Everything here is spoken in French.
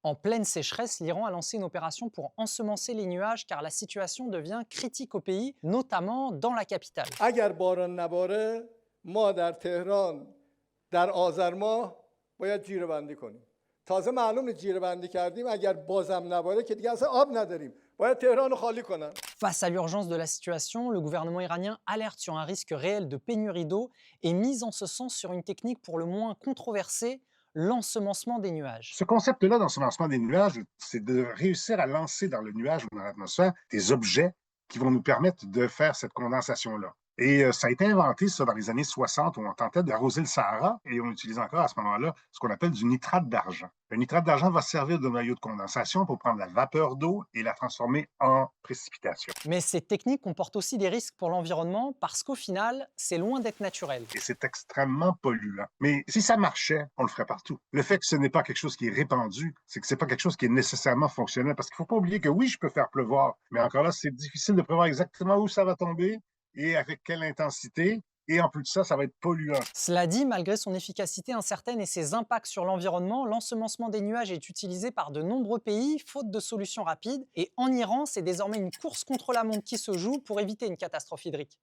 En pleine sécheresse, l'Iran a lancé une opération pour ensemencer les nuages car la situation devient critique au pays, notamment dans la capitale. اگر باران نباره ما در تهران در آذر ماه باید جیره بندی کنیم. تازه معلومه جیره بندی کردیم اگر بازم نباره که دیگه اصلا آب نداریم. باید تهران رو خالی کنن. Face à l'urgence de la situation, le gouvernement iranien alerte sur un risque réel de pénurie d'eau et mise en ce sens sur une technique pour le moins controversée, l'ensemencement des nuages. Ce concept-là d'ensemencement des nuages, c'est de réussir à lancer dans le nuage ou dans l'atmosphère des objets qui vont nous permettre de faire cette condensation-là. Et ça a été inventé, ça, dans les années 60, où on tentait d'arroser le Sahara, et on utilise encore à ce moment-là ce qu'on appelle du nitrate d'argent. Le nitrate d'argent va servir de noyau de condensation pour prendre la vapeur d'eau et la transformer en précipitation. Mais ces techniques comportent aussi des risques pour l'environnement parce qu'au final, c'est loin d'être naturel. Et c'est extrêmement polluant. Mais si ça marchait, on le ferait partout. Le fait que ce n'est pas quelque chose qui est répandu, c'est que c'est pas quelque chose qui est nécessairement fonctionnel. Parce qu'il faut pas oublier que oui, je peux faire pleuvoir, mais encore là, c'est difficile de prévoir exactement où ça va tomber et avec quelle intensité. Et en plus de ça va être polluant. Cela dit, malgré son efficacité incertaine et ses impacts sur l'environnement, l'ensemencement des nuages est utilisé par de nombreux pays, faute de solutions rapides. Et en Iran, c'est désormais une course contre la montre qui se joue pour éviter une catastrophe hydrique.